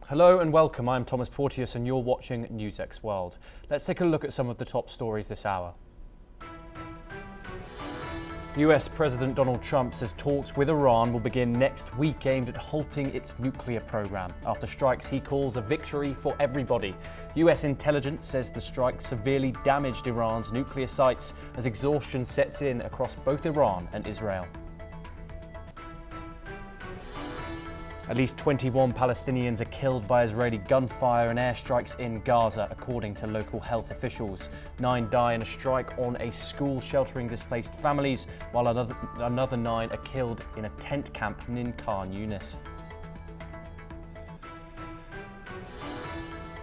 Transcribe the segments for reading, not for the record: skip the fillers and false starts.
Hello and welcome, I'm Thomas Porteous and you're watching NewsX World. Let's take a look at some of the top stories this hour. US President Donald Trump says talks with Iran will begin next week aimed at halting its nuclear program after strikes he calls a victory for everybody. US intelligence says the strike severely damaged Iran's nuclear sites as exhaustion sets in across both Iran and Israel. At least 21 Palestinians are killed by Israeli gunfire and airstrikes in Gaza, according to local health officials. 9 die in a strike on a school sheltering displaced families, while another 9 are killed in a tent camp in Khan Yunis.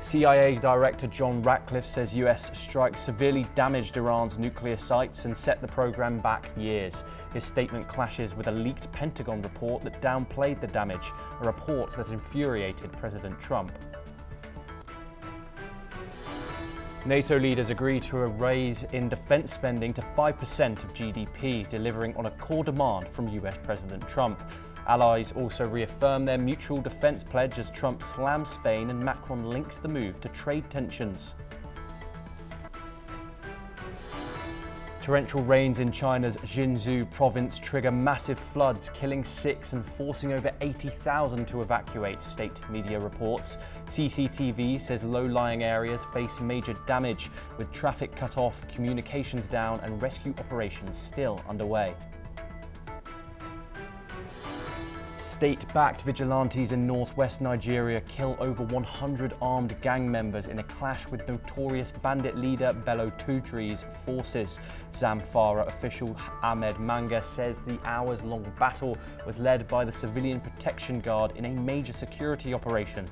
CIA Director John Ratcliffe says US strikes severely damaged Iran's nuclear sites and set the program back years. His statement clashes with a leaked Pentagon report that downplayed the damage, a report that infuriated President Trump. NATO leaders agree to a raise in defence spending to 5% of GDP, delivering on a core demand from US President Trump. Allies also reaffirm their mutual defence pledge as Trump slams Spain and Macron links the move to trade tensions. Torrential rains in China's Jinzhou province trigger massive floods, killing 6 and forcing over 80,000 to evacuate, state media reports. CCTV says low-lying areas face major damage, with traffic cut off, communications down and rescue operations still underway. State-backed vigilantes in northwest Nigeria kill over 100 armed gang members in a clash with notorious bandit leader Bello Tutri's forces. Zamfara official Ahmed Manga says the hours-long battle was led by the Civilian Protection Guard in a major security operation.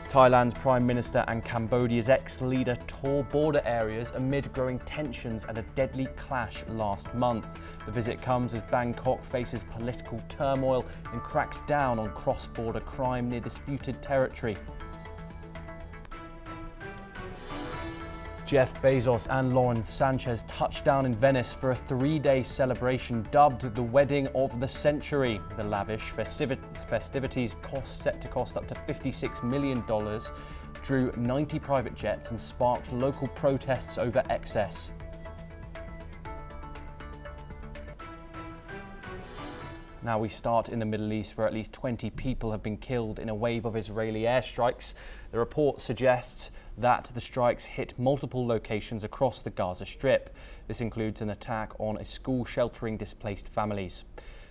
Thailand's Prime Minister and Cambodia's ex-leader tour border areas amid growing tensions and a deadly clash last month. The visit comes as Bangkok faces political turmoil and cracks down on cross-border crime near disputed territory. Jeff Bezos and Lauren Sanchez touched down in Venice for a 3-day celebration dubbed the Wedding of the Century. The lavish festivities set to cost up to $56 million, drew 90 private jets and sparked local protests over excess. Now we start in the Middle East, where at least 20 people have been killed in a wave of Israeli airstrikes. The report suggests that the strikes hit multiple locations across the Gaza Strip. This includes an attack on a school sheltering displaced families.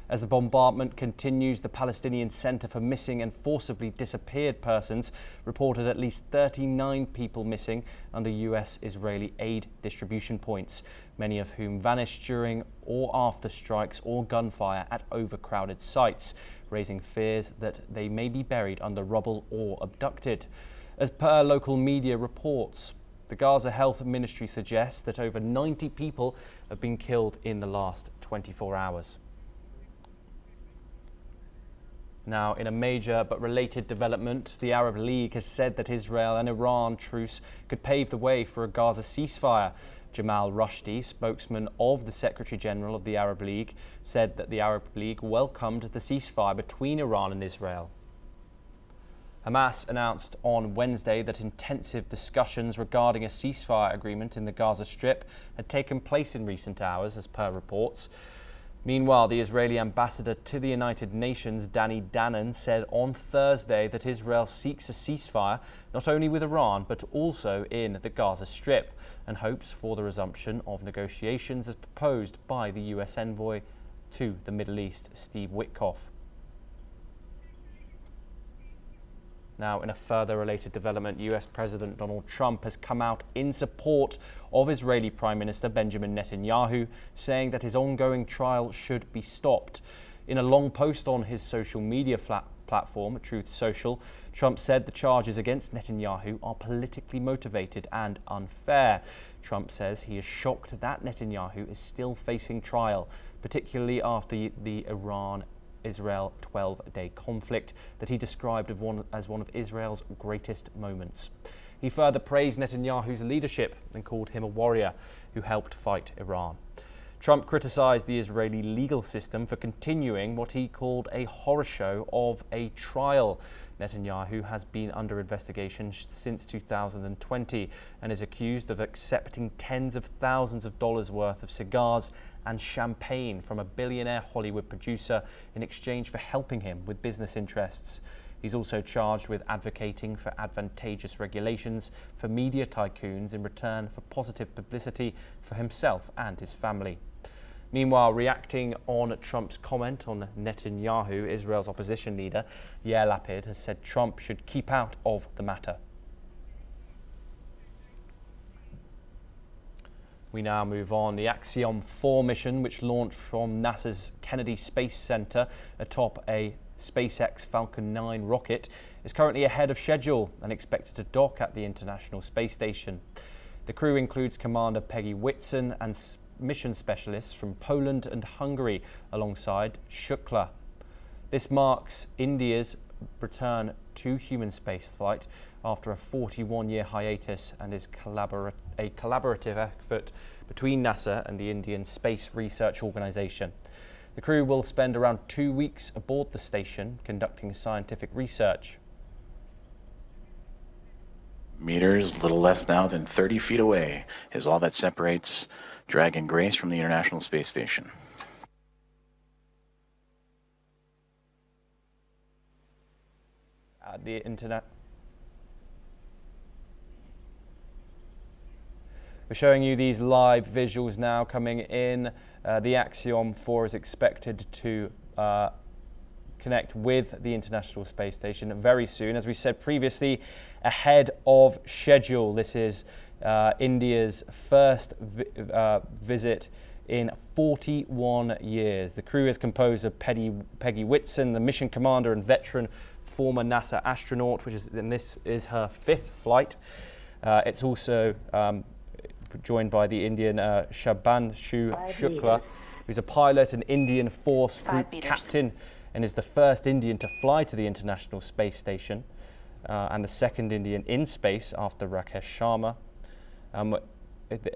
As the bombardment continues, the Palestinian Center for Missing and Forcibly Disappeared Persons reported at least 39 people missing under US-Israeli aid distribution points, many of whom vanished during or after strikes or gunfire at overcrowded sites, raising fears that they may be buried under rubble or abducted. As per local media reports, the Gaza Health Ministry suggests that over 90 people have been killed in the last 24 hours. Now, in a major but related development, the Arab League has said that Israel and Iran truce could pave the way for a Gaza ceasefire. Jamal Rushdie, spokesman of the Secretary General of the Arab League, said that the Arab League welcomed the ceasefire between Iran and Israel. Hamas announced on Wednesday that intensive discussions regarding a ceasefire agreement in the Gaza Strip had taken place in recent hours, as per reports. Meanwhile, the Israeli ambassador to the United Nations, Danny Danon, said on Thursday that Israel seeks a ceasefire not only with Iran but also in the Gaza Strip and hopes for the resumption of negotiations as proposed by the US envoy to the Middle East, Steve Witkoff. Now, in a further related development, US President Donald Trump has come out in support of Israeli Prime Minister Benjamin Netanyahu, saying that his ongoing trial should be stopped. In a long post on his social media platform, Truth Social, Trump said the charges against Netanyahu are politically motivated and unfair. Trump says he is shocked that Netanyahu is still facing trial, particularly after the Iran-Israel 12-day conflict that he described as one of Israel's greatest moments. He further praised Netanyahu's leadership and called him a warrior who helped fight Iran. Trump criticised the Israeli legal system for continuing what he called a horror show of a trial. Netanyahu has been under investigation since 2020 and is accused of accepting tens of thousands of dollars worth of cigars and champagne from a billionaire Hollywood producer in exchange for helping him with business interests. He's also charged with advocating for advantageous regulations for media tycoons in return for positive publicity for himself and his family. Meanwhile, reacting on Trump's comment on Netanyahu, Israel's opposition leader, Yair Lapid, has said Trump should keep out of the matter. We now move on. The Axiom-4 mission, which launched from NASA's Kennedy Space Center atop a SpaceX Falcon 9 rocket, is currently ahead of schedule and expected to dock at the International Space Station. The crew includes Commander Peggy Whitson and mission specialists from Poland and Hungary alongside Shukla. This marks India's return to human spaceflight after a 41-year hiatus and is a collaborative effort between NASA and the Indian Space Research Organisation. The crew will spend around 2 weeks aboard the station conducting scientific research. Meters, a little less now than 30 feet away, is all that separates Dragon Grace from the International Space Station. The internet. We're showing you these live visuals now coming in. The Axiom-4 is expected to connect with the International Space Station very soon. As we said previously, ahead of schedule. This is India's first visit in 41 years. The crew is composed of Peggy Whitson, the mission commander and veteran former NASA astronaut, and this is her 5th flight. It's also joined by the Indian Shubhanshu Shukla, who's a pilot and Indian Force Group captain and is the first Indian to fly to the International Space Station and the second Indian in space after Rakesh Sharma.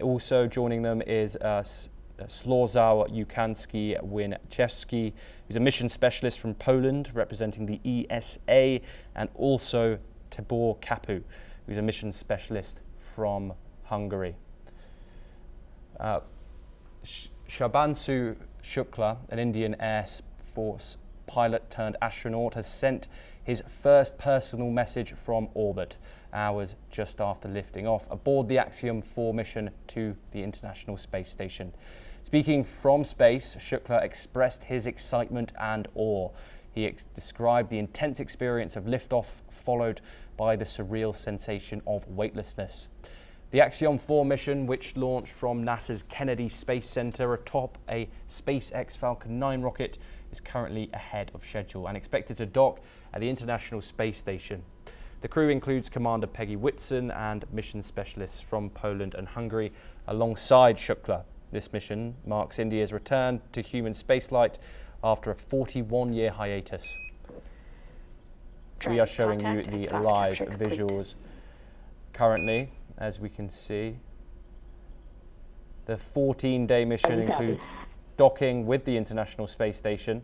Also joining them is Slawomir Yukanski-Winchewski, who's a mission specialist from Poland representing the ESA, and also Tibor Kapu, who's a mission specialist from Hungary. Shubhanshu Shukla, an Indian Air Force pilot turned astronaut, has sent his first personal message from orbit, hours just after lifting off, aboard the Axiom-4 mission to the International Space Station. Speaking from space, Shukla expressed his excitement and awe. He described the intense experience of liftoff, followed by the surreal sensation of weightlessness. The Axiom-4 mission, which launched from NASA's Kennedy Space Center atop a SpaceX Falcon 9 rocket, is currently ahead of schedule and expected to dock at the International Space Station. The crew includes Commander Peggy Whitson and mission specialists from Poland and Hungary alongside Shukla. This mission marks India's return to human spaceflight after a 41-year hiatus. We are showing you the live visuals currently, as we can see. The 14-day mission includes docking with the International Space Station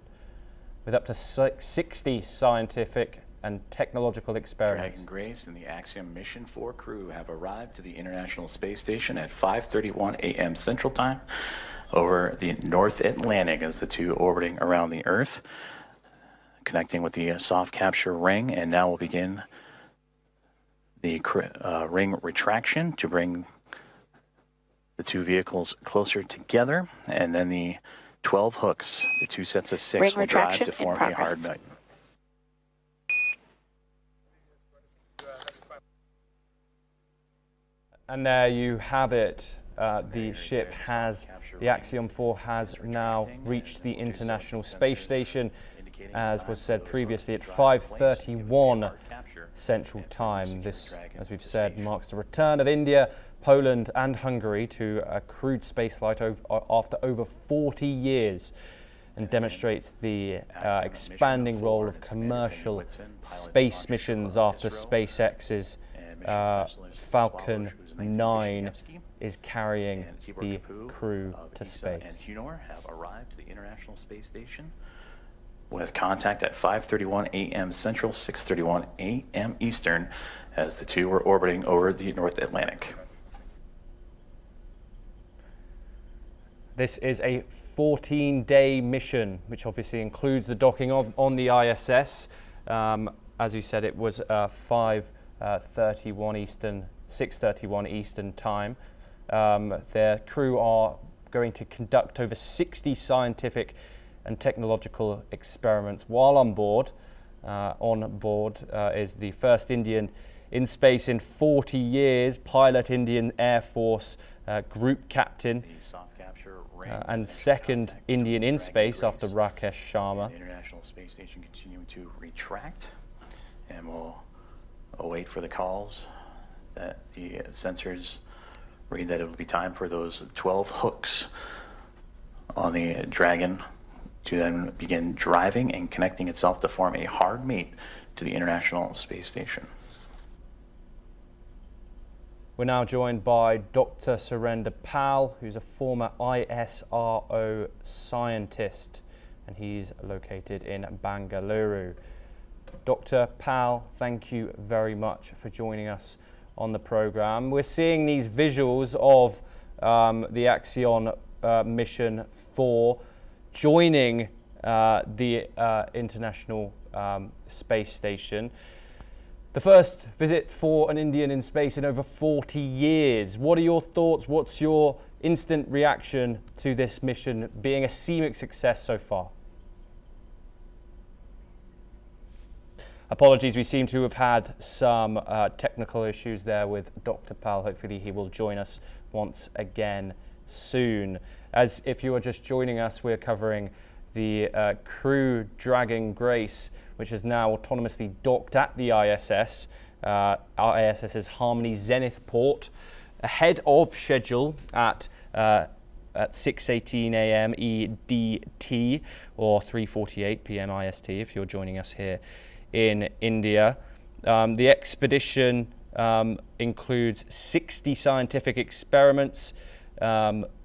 with up to 60 scientific and technological experiments. Dragon Grace and the Axiom Mission 4 crew have arrived to the International Space Station at 5:31 a.m. Central Time over the North Atlantic as the two orbiting around the Earth, connecting with the soft capture ring, and now we'll begin the ring retraction to bring the two vehicles closer together, and then the 12 hooks, the two sets of 6 will drive to form a hard nut. And there you have it. The ship has, the Axiom-4 has now reached the International Space Station, as was said previously, at 5:31 Central Time. This, as we've said, marks the return of India, Poland and Hungary to a crewed spaceflight after over 40 years, and demonstrates the expanding role of commercial space missions after SpaceX's Falcon 9 is carrying the crew to ESA space. and Hunor have arrived to the International Space Station with contact at 5:31 a.m. Central, 6:31 a.m. Eastern, as the two were orbiting over the North Atlantic. This is a 14-day mission, which obviously includes the docking on the ISS. As you said, it was 5:31 Eastern, 6:31 Eastern time. Their crew are going to conduct over 60 scientific and technological experiments while on board. Is the first Indian in space in 40 years, pilot Indian Air Force group captain, and second Indian in space after Rakesh Sharma. The International Space Station continuing to retract, and we'll await for the calls that the sensors read that it will be time for those 12 hooks on the Dragon to then begin driving and connecting itself to form a hard mate to the International Space Station. We're now joined by Dr. Surinder Pal, who's a former ISRO scientist, and he's located in Bangalore. Dr. Pal, thank you very much for joining us on the program. We're seeing these visuals of the Axiom mission 4 joining the International Space Station. The first visit for an Indian in space in over 40 years. What are your thoughts? What's your instant reaction to this mission being a seeming success so far? Apologies, we seem to have had some technical issues there with Dr. Pal. Hopefully he will join us once again soon. As if you are just joining us, we're covering the Crew Dragon Grace, which is now autonomously docked at the ISS, our ISS's Harmony Zenith port, ahead of schedule at 6:18 a.m. EDT or 3:48 p.m. IST if you're joining us here in India. The expedition includes 60 scientific experiments,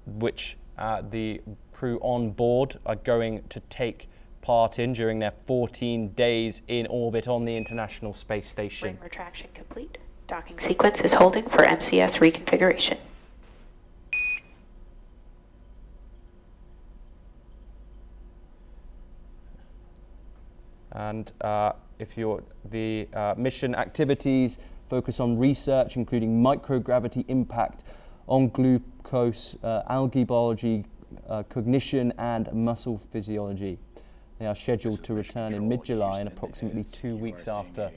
which the crew on board are going to take part in during their 14 days in orbit on the International Space Station. Ring retraction complete. Docking sequence is holding for MCS reconfiguration. And the mission activities focus on research, including microgravity impact on glucose, algae biology, cognition, and muscle physiology. They are scheduled to return in mid-July and approximately 2 weeks after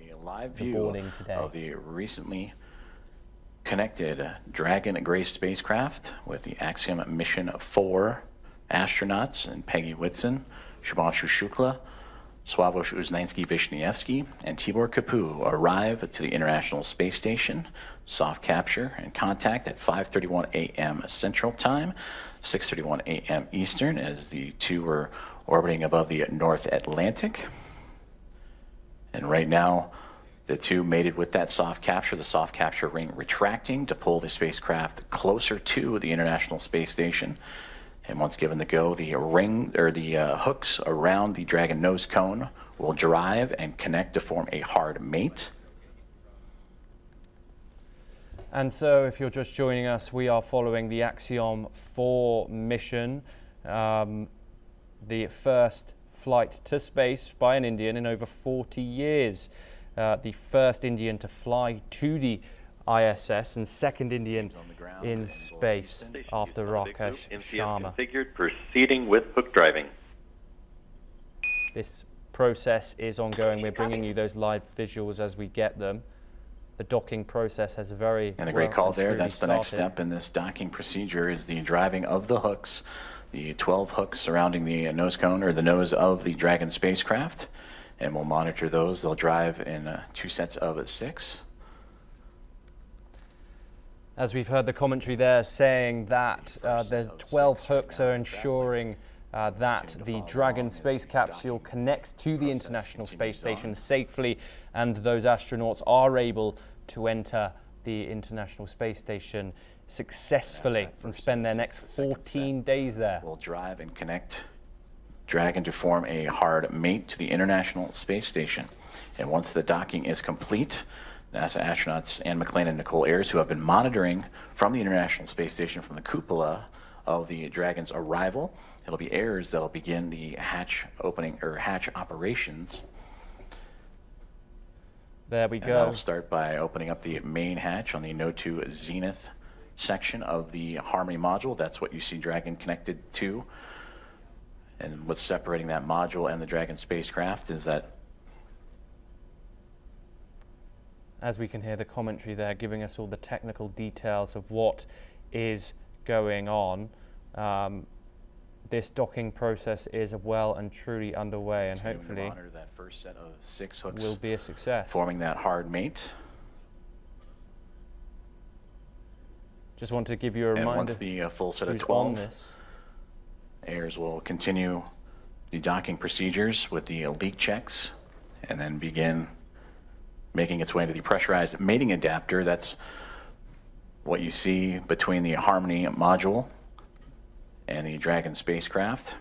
the boarding today. Of the recently connected Dragon Grace spacecraft with the Axiom mission 4 astronauts and Peggy Whitson, Shubhanshu Shukla, Sławosz Uznański-Wiśniewski, and Tibor Kapu arrive to the International Space Station, soft capture and contact at 5:31 a.m. Central Time, 6:31 a.m. Eastern, as the two were orbiting above the North Atlantic. And right now, the two mated with that soft capture, the soft capture ring retracting to pull the spacecraft closer to the International Space Station. And once given the go, the ring or the hooks around the Dragon nose cone will drive and connect to form a hard mate. And so, if you're just joining us, we are following the Axiom-4 mission, the first flight to space by an Indian in over 40 years. The first Indian to fly to the ISS and second Indian in space after Rakesh Sharma. Configured, proceeding with hook driving. This process is ongoing. We're bringing you those live visuals as we get them. The docking process has And a great call there. That's the next step in this docking procedure, is the driving of the hooks, the 12 hooks surrounding the nose cone or the nose of the Dragon spacecraft. And we'll monitor those. They'll drive in 2 sets of 6. As we've heard the commentary there saying that the 12 hooks are ensuring that the Dragon space capsule connects to the International Space Station safely, and those astronauts are able to enter the International Space Station successfully and spend their next 14 days there. Will drive and connect Dragon to form a hard mate to the International Space Station. And once the docking is complete, NASA astronauts Anne McClain and Nicole Ayers, who have been monitoring from the International Space Station from the cupola of the Dragon's arrival, it'll be Ayers that'll begin the hatch opening or hatch operations. There we And go. that'll start by opening up the main hatch on the No-2 Zenith section of the Harmony module. That's what you see Dragon connected to. And what's separating that module and the Dragon spacecraft is that, as we can hear the commentary there, giving us all the technical details of what is going on. This docking process is well and truly underway, and hopefully that first set of 6 hooks will be a success. forming that hard mate. Just want to give you a And reminder once the full set of who's 12, on this. Ayers will continue the docking procedures with the leak checks and then begin making its way into the pressurized mating adapter. That's what you see between the Harmony module and the Dragon spacecraft,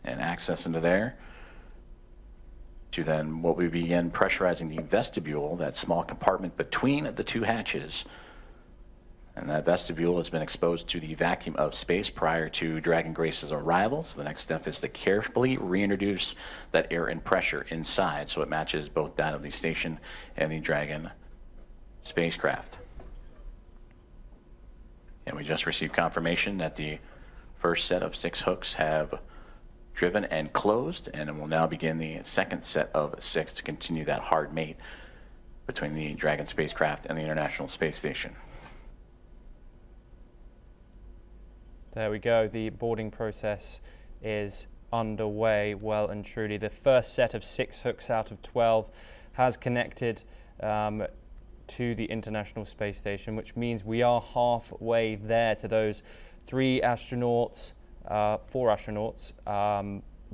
and access into there to then what we begin pressurizing the vestibule, that small compartment between the 2 hatches. And that vestibule has been exposed to the vacuum of space prior to Dragon Grace's arrival. So the next step is to carefully reintroduce that air and pressure inside so it matches both that of the station and the Dragon spacecraft. And we just received confirmation that the first set of 6 hooks have driven and closed, and we'll now begin the second set of 6 to continue that hard mate between the Dragon spacecraft and the International Space Station. There we go. The boarding process is underway well and truly. The first set of 6 hooks out of 12 has connected to the International Space Station, which means we are halfway there to those 4 astronauts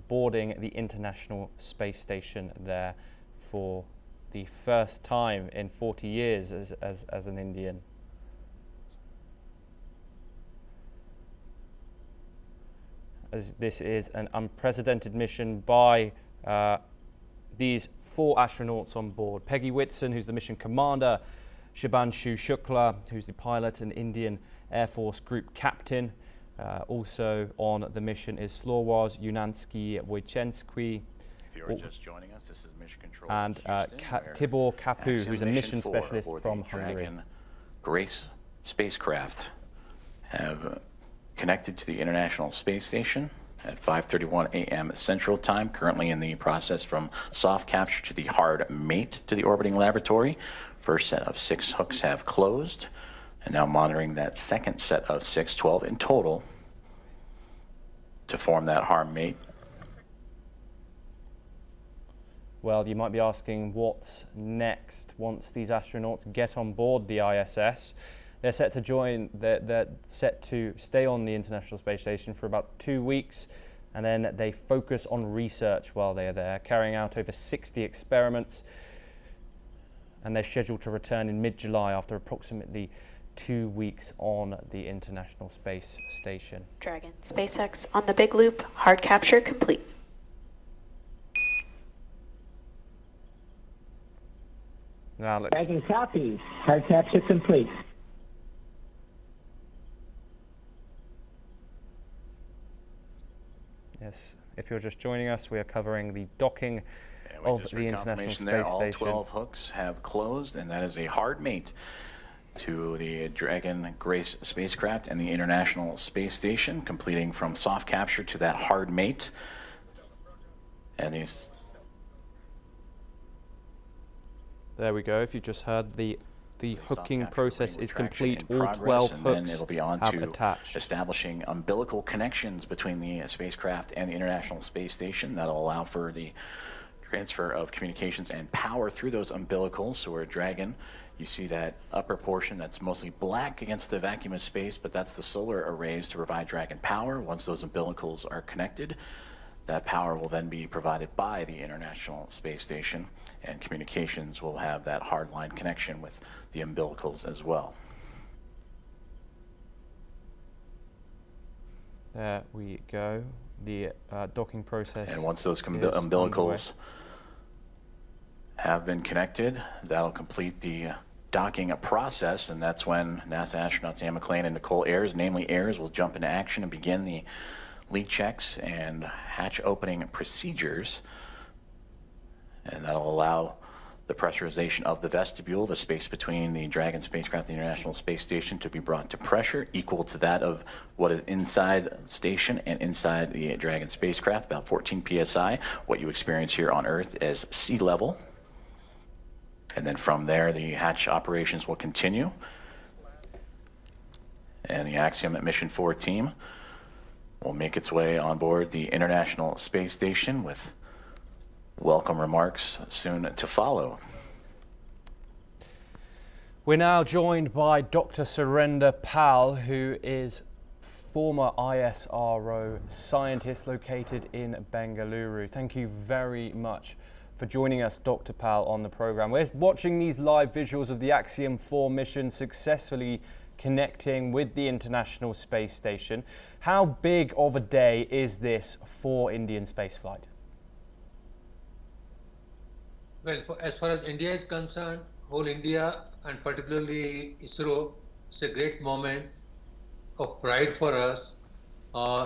boarding the International Space Station there for the first time in 40 years as an Indian. As this is an unprecedented mission by these 4 astronauts on board. Peggy Whitson, who's the mission commander, Shubhanshu Shukla, who's the pilot and Indian Air Force Group Captain. Also on the mission is Slawaz Yunansky Wojciechowski. If you're just joining us, this is Mission Control and Houston, Tibor Kapu, who's a mission 4 specialist aboard from the Hungary. Dragon Grace spacecraft have connected to the International Space Station at 5:31 a.m. Central Time, currently in the process from soft capture to the hard mate to the orbiting laboratory. First set of 6 hooks have closed, and now monitoring that second set of 6, 12 in total, to form that hard mate. Well, you might be asking what's next once these astronauts get on board the ISS. They're set to join, they're set to stay on the International Space Station for about 2 weeks, and then they focus on research while they're there, carrying out over 60 experiments, and they're scheduled to return in mid-July after approximately 2 weeks on the International Space Station. Dragon, SpaceX on the big loop, hard capture complete. Now let's Dragon copies, hard capture complete. Yes, if you're just joining us, we are covering the docking of the International Space All Station. 12 hooks have closed, and that is a hard mate to the Dragon Grace spacecraft and the International Space Station, completing from soft capture to that hard mate. And these... There we go. If you just heard, the hooking soft process capture is retraction complete. in All progress, 12 and then hooks it'll be on have to attached. establishing umbilical connections between the spacecraft and the International Space Station. That'll allow for the transfer of communications and power through those umbilicals. So we're Dragon. You see that upper portion that's mostly black against the vacuum of space, but that's the solar arrays to provide Dragon power. Once those umbilicals are connected, that power will then be provided by the International Space Station, and communications will have that hardline connection with the umbilicals as well. There we go. The docking process. And once those is umbilicals underway. have been connected, that'll complete the docking process, and that's when NASA astronauts Ian McClain and Nicole Ayers will jump into action and begin the leak checks and hatch opening procedures. And that'll allow the pressurization of the vestibule, the space between the Dragon spacecraft and the International Space Station, to be brought to pressure equal to that of what is inside the station and inside the Dragon spacecraft, about 14 psi, what you experience here on Earth as sea level. And then from there, the hatch operations will continue. And the Axiom Mission 4 team will make its way on board the International Space Station with welcome remarks soon to follow. We're now joined by Dr. Surinder Pal, who is former ISRO scientist located in Bengaluru. Thank you very much for joining us, Dr. Pal, on the program. We're watching these live visuals of the Axiom-4 mission successfully connecting with the International Space Station. How big of a day is this for Indian spaceflight? Well, as far as India is concerned, whole India and particularly ISRO, it's a great moment of pride for us,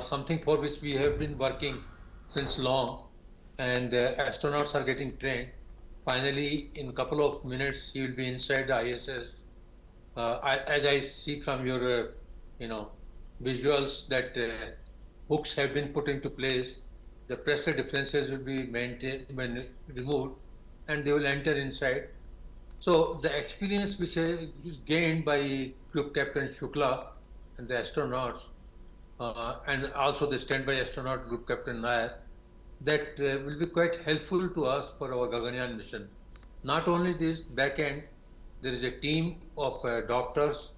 something for which we have been working since long, and astronauts are getting trained. Finally, in a couple of minutes, he will be inside the ISS. As I see from your, visuals, that hooks have been put into place, the pressure differences will be removed, and they will enter inside. So the experience which is gained by Group Captain Shukla and the astronauts, and also the standby astronaut Group Captain Nair, that will be quite helpful to us for our Gaganyaan mission. Not only this, back end, there is a team of doctors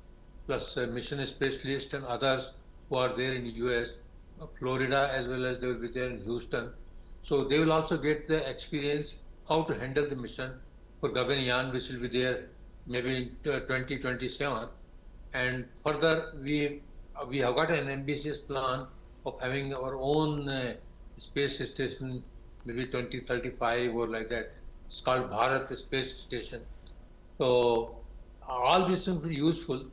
plus mission specialists and others who are there in the US, Florida, as well as they will be there in Houston. So they will also get the experience how to handle the mission for Gaganyaan, which will be there maybe in 2027. And further, we have got an ambitious plan of having our own space station, maybe 2035 or like that. It's called Bharat Space Station. So all this will be useful.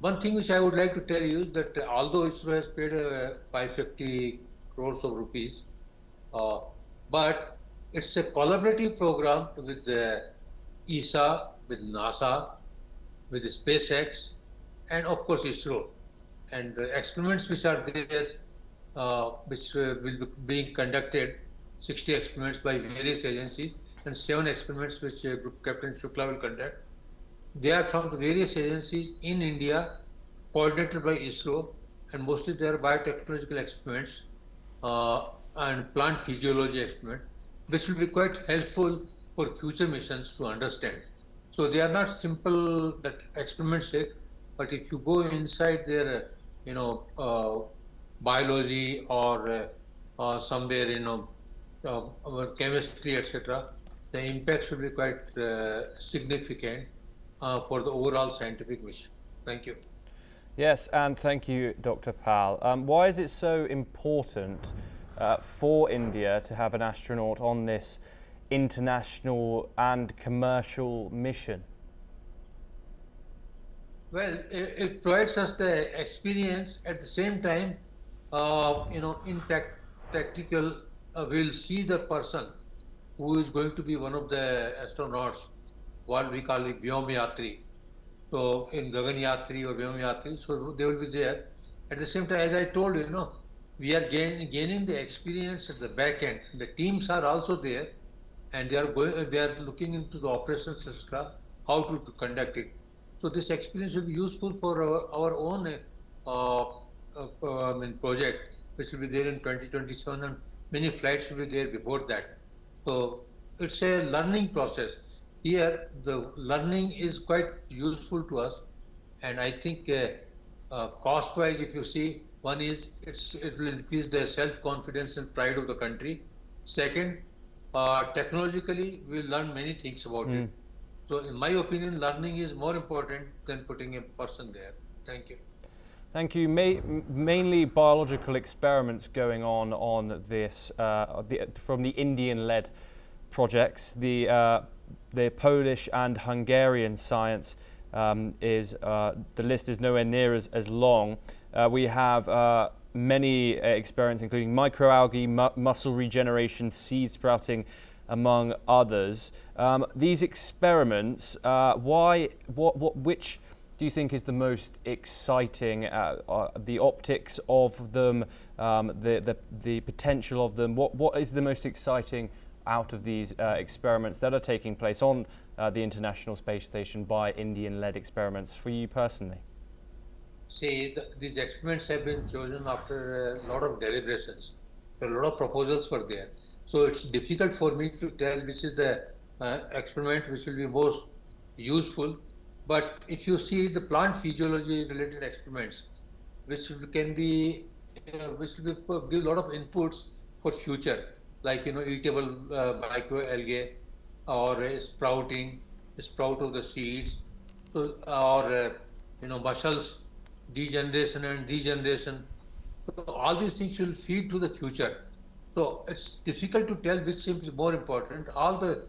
One thing which I would like to tell you is that although ISRO has paid 550 crores of rupees, but it's a collaborative program with ESA, with NASA, with SpaceX, and of course ISRO. And the experiments which are there, which will be being conducted, 60 experiments by various agencies, and 7 experiments which Group Captain Shukla will conduct. They are from the various agencies in India, coordinated by ISRO, and mostly they are biotechnological experiments and plant physiology experiments, which will be quite helpful for future missions to understand. So they are not simple that experiments sake, but if you go inside their, biology or somewhere, chemistry, etc., the impacts will be quite significant for the overall scientific mission. Thank you. Yes, and thank you, Dr. Pal. Why is it so important for India to have an astronaut on this international and commercial mission? Well, it provides us the experience. At the same time, in tactical, we'll see the person who is going to be one of the astronauts, what we call it Vyom-Yatri. So in Gagan-Yatri or Vyom-Yatri, so they will be there. At the same time, as I told you, we are gaining the experience at the back end. The teams are also there, and they are looking into the operations, etc., how to conduct it. So this experience will be useful for our own project, which will be there in 2027, and many flights will be there before that. So it's a learning process. Here, the learning is quite useful to us, and I think cost-wise, if you see, one is it will increase the self-confidence and pride of the country. Second, technologically, we will learn many things about it. So in my opinion, learning is more important than putting a person there. Thank you. Thank you. Mainly biological experiments going on this from the Indian-led projects. The Polish and Hungarian science is the list is nowhere near as long. We have many experiments, including microalgae, muscle regeneration, seed sprouting, among others. These experiments, which do you think is the most exciting? The optics of them, the potential of them. What is the most exciting out of these experiments that are taking place on the International Space Station by Indian-led experiments for you personally? See, these experiments have been chosen after a lot of deliberations. A lot of proposals were there. So it's difficult for me to tell which is the experiment which will be most useful. But if you see the plant physiology related experiments, which can be, which will give a lot of inputs for future, like, eatable microalgae or sprout of the seeds, so, or, muscles, degeneration and regeneration. So all these things will feed to the future. So it's difficult to tell which seems more important. All the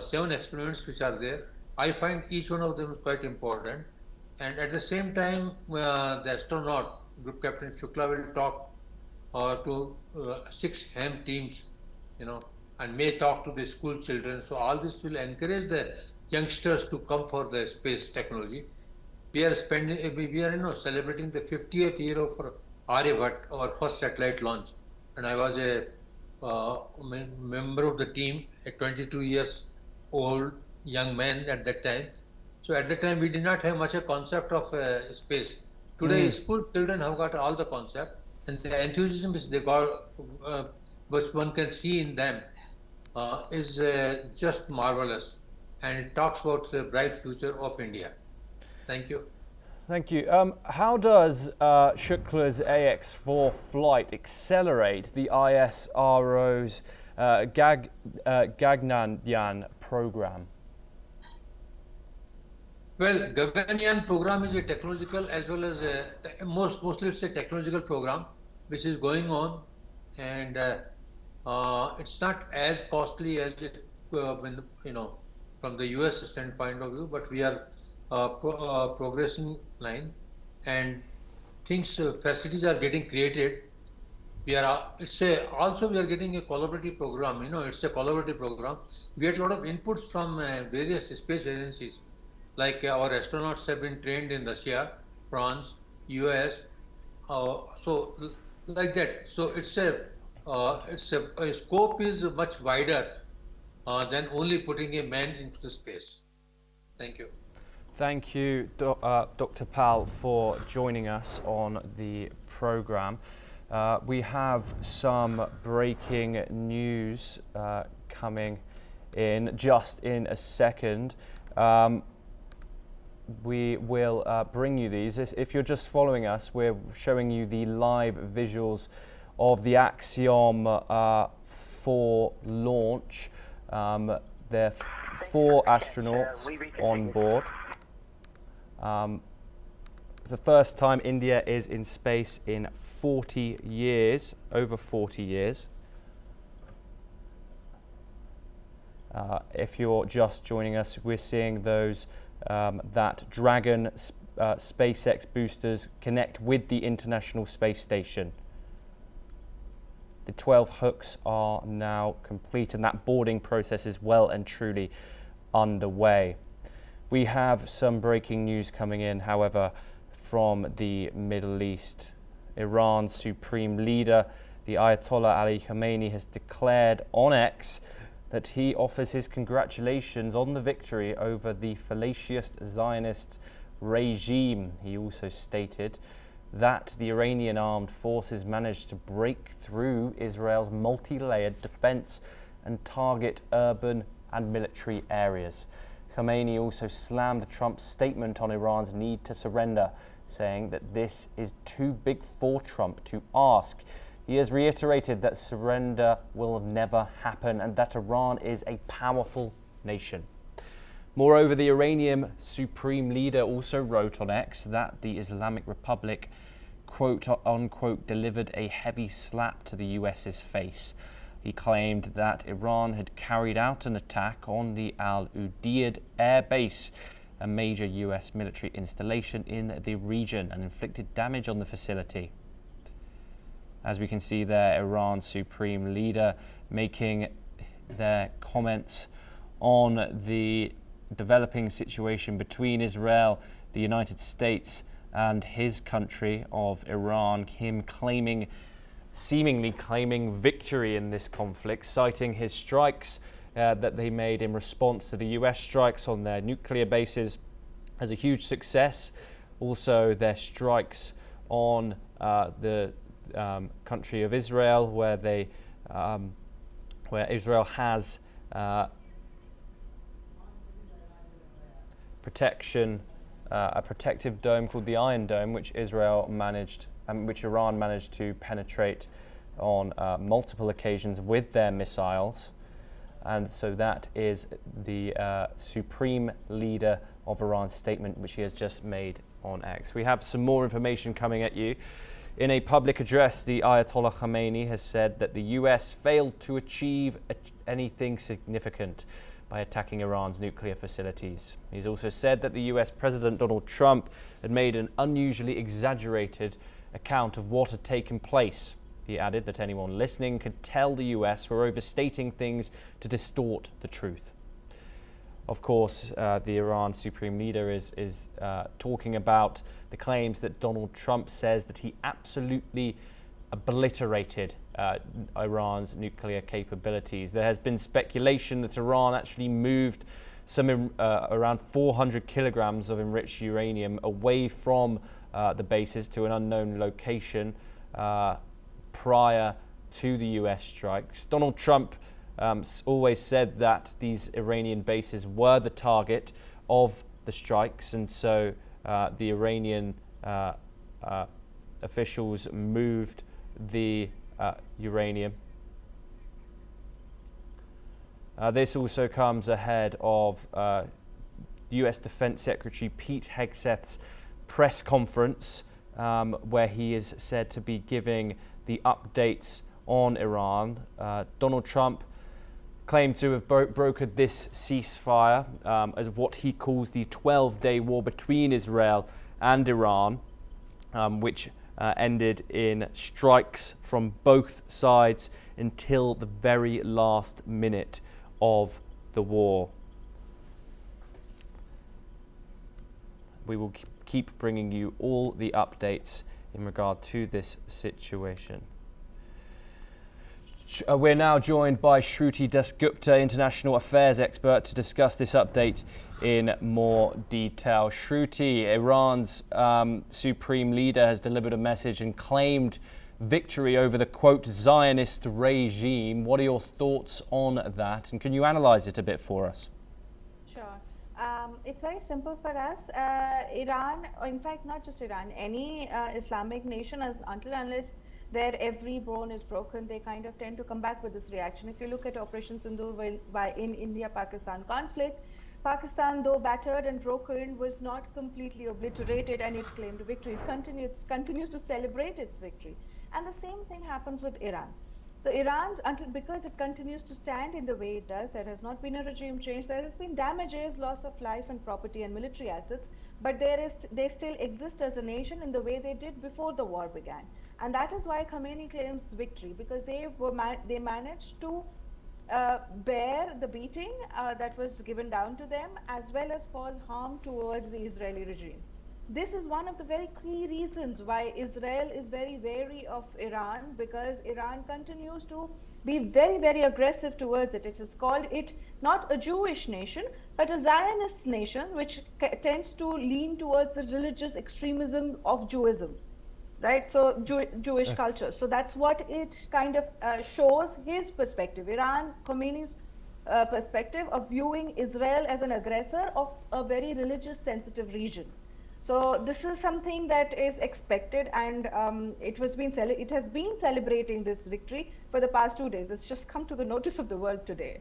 7 experiments which are there, I find each one of them is quite important. And at the same time, the astronaut, Group Captain Shukla, will talk to 6 HAM teams, and may talk to the school children. So all this will encourage the youngsters to come for the space technology. We are celebrating the 50th year of Aryabhat, our first satellite launch. And I was a member of the team, a 22 years old young man at that time. So at that time, we did not have much a concept of space. Today, school children have got all the concept, and the enthusiasm which they got, which one can see in them, is just marvelous. And it talks about the bright future of India. Thank you. Thank you. How does Shukla's AX-4 flight accelerate the ISRO's Gaganyaan program? Well, Gaganyaan program is a technological as well as mostly it's a technological program which is going on, and it's not as costly as it from the US standpoint of view, but we are progressing line, and things facilities are getting created. We are also we are getting a collaborative program. It's a collaborative program. We had a lot of inputs from various space agencies, like our astronauts have been trained in Russia, France, US, so like that. So it's a scope is much wider than only putting a man into the space. Thank you. Thank you, Dr. Pal, for joining us on the program. We have some breaking news coming in just in a second. We will bring you these. If you're just following us, we're showing you the live visuals of the Axiom-4 launch. There are 4 astronauts on board. The first time India is in space in 40 years, over 40 years. If you're just joining us, we're seeing those that Dragon SpaceX boosters connect with the International Space Station. The 12 hooks are now complete, and that boarding process is well and truly underway. We have some breaking news coming in, however, from the Middle East. Iran's supreme leader, the Ayatollah Ali Khamenei, has declared on X that he offers his congratulations on the victory over the Fallacious Zionist regime. He also stated that the Iranian armed forces managed to break through Israel's multi-layered defense and target urban and military areas. Khamenei also slammed Trump's statement on Iran's need to surrender, saying that this is too big for Trump to ask. He has reiterated that surrender will never happen and that Iran is a powerful nation. Moreover, the Iranian supreme leader also wrote on X that the Islamic Republic quote unquote delivered a heavy slap to the US's face. He claimed that Iran had carried out an attack on the Al Udeid air base, a major US military installation in the region, and inflicted damage on the facility. As we can see there, Iran's supreme leader making their comments on the developing situation between Israel, the United States, and his country of Iran, him seemingly claiming victory in this conflict, citing his strikes that they made in response to the US strikes on their nuclear bases as a huge success. Also, their strikes on the country of Israel, where Israel has a protective dome called the Iron Dome, which Iran managed to penetrate on multiple occasions with their missiles. And so that is the supreme leader of Iran's statement, which he has just made on X. We have some more information coming at you. In a public address, the Ayatollah Khamenei has said that the US failed to achieve anything significant by attacking Iran's nuclear facilities. He's also said that the US President Donald Trump had made an unusually exaggerated account of what had taken place. He added that anyone listening could tell the US were overstating things to distort the truth. Of course, the Iran supreme leader is talking about the claims that Donald Trump says that he absolutely obliterated Iran's nuclear capabilities. There has been speculation that Iran actually moved around 400 kilograms of enriched uranium away from the bases to an unknown location prior to the US strikes. Donald Trump always said that these Iranian bases were the target of the strikes, and so the Iranian officials moved the uranium. This also comes ahead of US Defense Secretary Pete Hegseth's press conference, where he is said to be giving the updates on Iran. Donald Trump claimed to have brokered this ceasefire as what he calls the 12-day war between Israel and Iran, which ended in strikes from both sides until the very last minute of the war. We will keep bringing you all the updates in regard to this situation. We're now joined by Shruti Dasgupta, international affairs expert, to discuss this update in more detail. Shruti, Iran's supreme leader has delivered a message and claimed victory over the, quote, Zionist regime. What are your thoughts on that? And can you analyze it a bit for us? Sure. It's very simple for us. Iran, or in fact, not just Iran, any Islamic nation, unless their every bone is broken, they kind of tend to come back with this reaction. If you look at Operation Sindoor in India-Pakistan conflict, Pakistan, though battered and broken, was not completely obliterated, and it claimed victory. It continues to celebrate its victory. And the same thing happens with Iran. The Iran, because it continues to stand in the way it does, there has not been a regime change, there has been damages, loss of life and property and military assets, but they still exist as a nation in the way they did before the war began. And that is why Khamenei claims victory, because they managed to bear the beating that was given down to them, as well as cause harm towards the Israeli regime. This is one of the very key reasons why Israel is very wary of Iran, because Iran continues to be very, very aggressive towards it. It has called it not a Jewish nation, but a Zionist nation, which tends to lean towards the religious extremism of Judaism, right? So Jewish culture. So that's what it kind of shows his perspective, Iran, Khomeiни's perspective of viewing Israel as an aggressor of a very religious sensitive region. So this is something that is expected, and it has been celebrating this victory for the past 2 days. It's just come to the notice of the world today.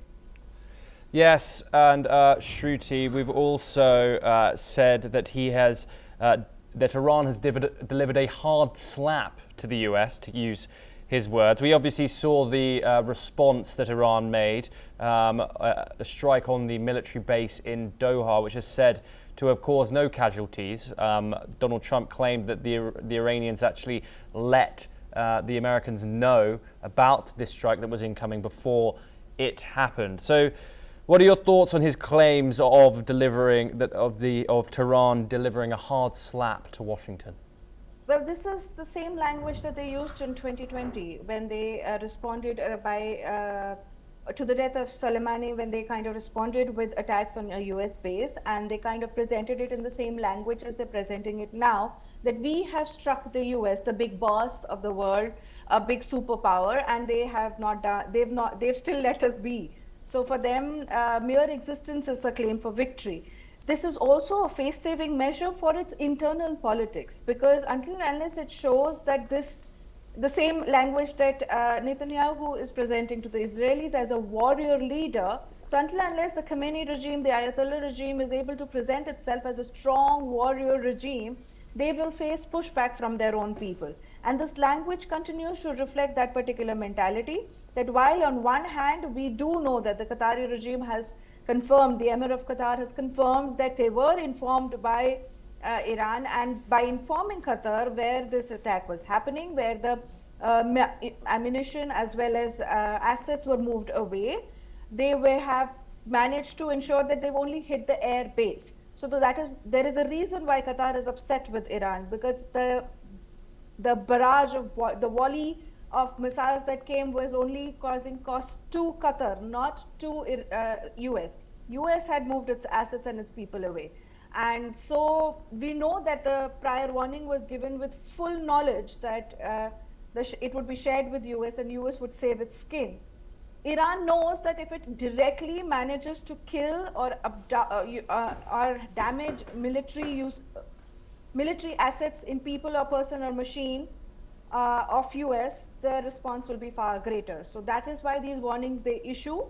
Yes, and Shruti, we've also said that he has that Iran has delivered a hard slap to the US, to use his words. We obviously saw the response that Iran made, a strike on the military base in Doha, which is said to have caused no casualties. Donald Trump claimed that the Iranians actually let the Americans know about this strike that was incoming before it happened. So, what are your thoughts on his claims of Tehran delivering a hard slap to Washington? Well, this is the same language that they used in 2020 when they responded to the death of Soleimani, when they kind of responded with attacks on a US base, and they kind of presented it in the same language as they're presenting it now, that we have struck the US, the big boss of the world, a big superpower, and they've still let us be. So for them, mere existence is a claim for victory. This is also a face-saving measure for its internal politics, because until and unless it shows that the same language that Netanyahu is presenting to the Israelis as a warrior leader, so until and unless the Khamenei regime, the Ayatollah regime is able to present itself as a strong warrior regime, they will face pushback from their own people. And this language continues to reflect that particular mentality, that while on one hand, we do know that the Qatari regime has confirmed, the Emir of Qatar has confirmed that they were informed by Iran, and by informing Qatar where this attack was happening, where the ammunition as well as assets were moved away, they have managed to ensure that they've only hit the air base. So there is a reason why Qatar is upset with Iran, because the barrage of the volley of missiles that came was only causing cost to Qatar, not to US. US had moved its assets and its people away. And so we know that the prior warning was given with full knowledge that it would be shared with US and US would save its skin. Iran knows that if it directly manages to kill or damage military assets in people or person or machine of US, the response will be far greater. So that is why these warnings they issue,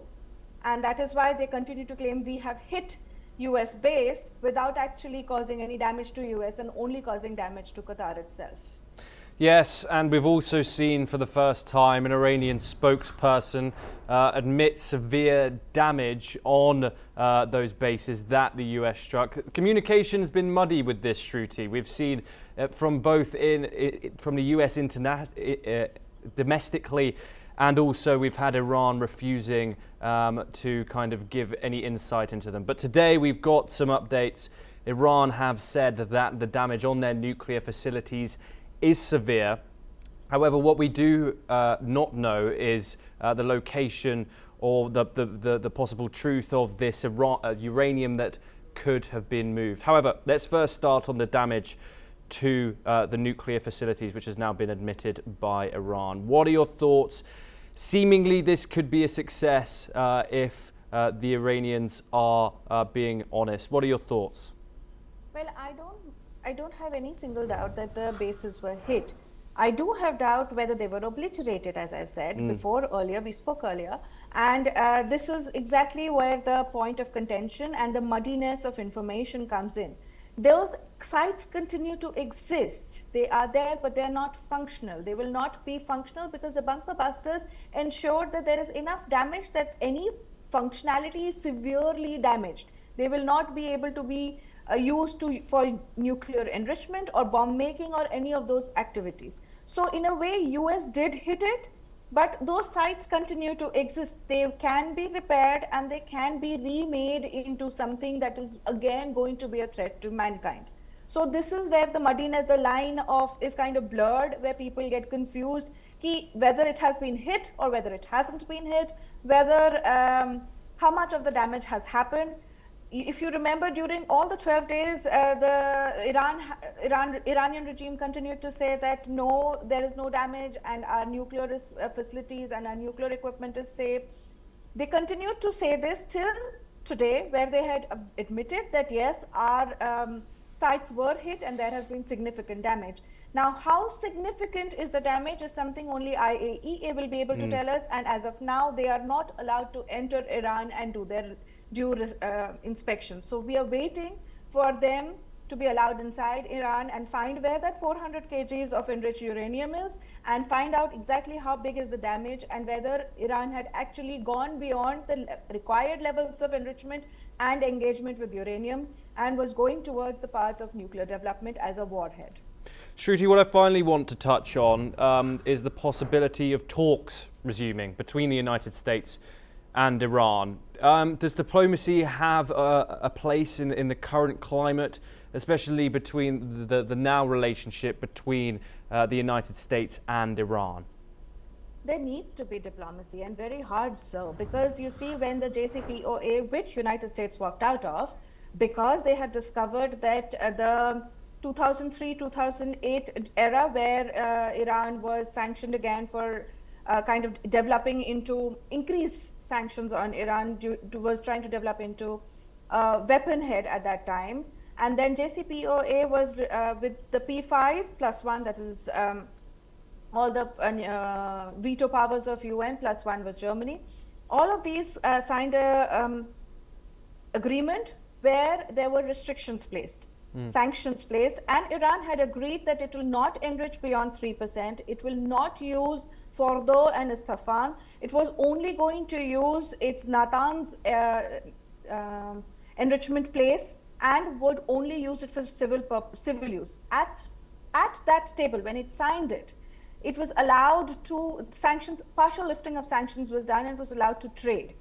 and that is why they continue to claim we have hit US base without actually causing any damage to US and only causing damage to Qatar itself. Yes, and we've also seen for the first time an Iranian spokesperson admit severe damage on those bases that the US struck. Communication has been muddy with this, Shruti. We've seen from both from the US domestically, and also we've had Iran refusing to kind of give any insight into them. But today we've got some updates. Iran have said that the damage on their nuclear facilities is severe. However, what we do not know is the location or the possible truth of this uranium that could have been moved. However, let's first start on the damage to the nuclear facilities, which has now been admitted by Iran. What are your thoughts? Seemingly, this could be a success if the Iranians are being honest. What are your thoughts? Well, I don't have any single doubt that the bases were hit. I do have doubt whether they were obliterated, as I've said we spoke earlier. And this is exactly where the point of contention and the muddiness of information comes in. Those sites continue to exist. They are there, but they're not functional. They will not be functional because the bunker busters ensured that there is enough damage that any functionality is severely damaged. They will not be able to be used for nuclear enrichment or bomb making or any of those activities. So in a way, US did hit it, but those sites continue to exist. They can be repaired and they can be remade into something that is again going to be a threat to mankind. So this is where the muddiness, the line is kind of blurred, where people get confused whether it has been hit or whether it hasn't been hit, whether how much of the damage has happened. If you remember, during all the 12 days, the Iranian regime continued to say that no, there is no damage and our nuclear facilities and our nuclear equipment is safe. They continued to say this till today, where they had admitted that yes, our sites were hit and there has been significant damage. Now, how significant is the damage is something only IAEA will be able to tell us, and as of now, they are not allowed to enter Iran and do their due inspection. So we are waiting for them to be allowed inside Iran and find where that 400 kgs of enriched uranium is and find out exactly how big is the damage and whether Iran had actually gone beyond the required levels of enrichment and engagement with uranium and was going towards the path of nuclear development as a warhead. Shruti, what I finally want to touch on is the possibility of talks resuming between the United States and Iran. Does diplomacy have a place in the current climate, especially between the now relationship between the United States and Iran? There needs to be diplomacy, and very hard so, because you see when the JCPOA, which United States walked out of, because they had discovered that the 2003-2008 era where Iran was sanctioned again for kind of developing into increased sanctions on Iran, was trying to develop into weaponhead at that time. And then JCPOA was with the P5+1, that is all the veto powers of UN, +1 was Germany. All of these signed a agreement where there were restrictions placed. Sanctions placed, and Iran had agreed that it will not enrich beyond 3%. It will not use Fordo and Isfahan. It was only going to use its Natanz enrichment place and would only use it for civil use. At that table, when it signed it, it was allowed to partial lifting of sanctions was done and was allowed to trade.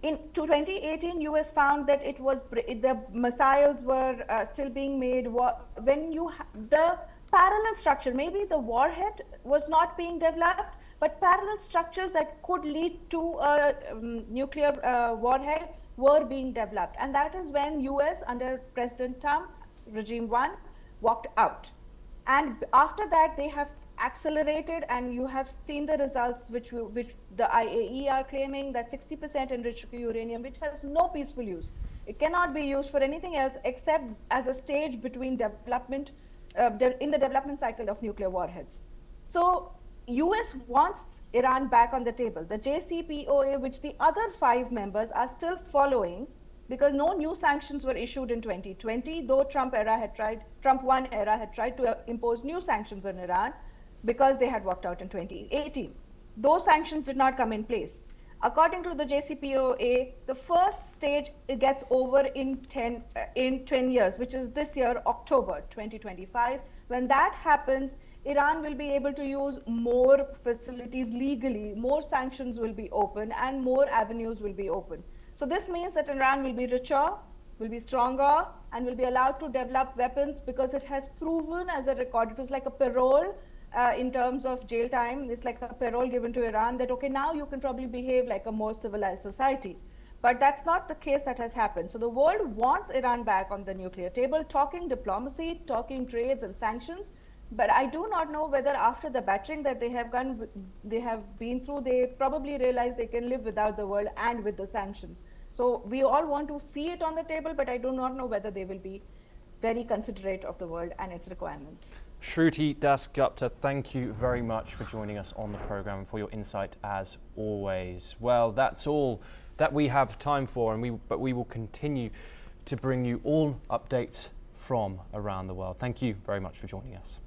In 2018, US found that the missiles were still being made. When the parallel structure, maybe the warhead was not being developed, but parallel structures that could lead to a nuclear warhead were being developed. And that is when US under President Trump, regime 1, walked out. And after that, they have accelerated, and you have seen the results which the IAE are claiming, that 60% enriched uranium, which has no peaceful use. It cannot be used for anything else except as a stage between development, in the development cycle of nuclear warheads. So US wants Iran back on the table. The JCPOA, which the other 5 members are still following, because no new sanctions were issued in 2020, though Trump 1 era had tried to impose new sanctions on Iran because they had walked out in 2018. Those sanctions did not come in place. According to the JCPOA, the first stage gets over in 10 years, which is this year, October 2025. When that happens, Iran will be able to use more facilities legally, more sanctions will be open, and more avenues will be open. So this means that Iran will be richer, will be stronger, and will be allowed to develop weapons because it has proven as a record. It was like a parole in terms of jail time. It's like a parole given to Iran that, okay, now you can probably behave like a more civilized society. But that's not the case that has happened. So the world wants Iran back on the nuclear table, talking diplomacy, talking trades and sanctions. But I do not know whether after the battering that they have been through, they probably realize they can live without the world and with the sanctions. So we all want to see it on the table, but I do not know whether they will be very considerate of the world and its requirements. Shruti Das Gupta, thank you very much for joining us on the program and for your insight as always. Well, that's all that we have time for, but we will continue to bring you all updates from around the world. Thank you very much for joining us.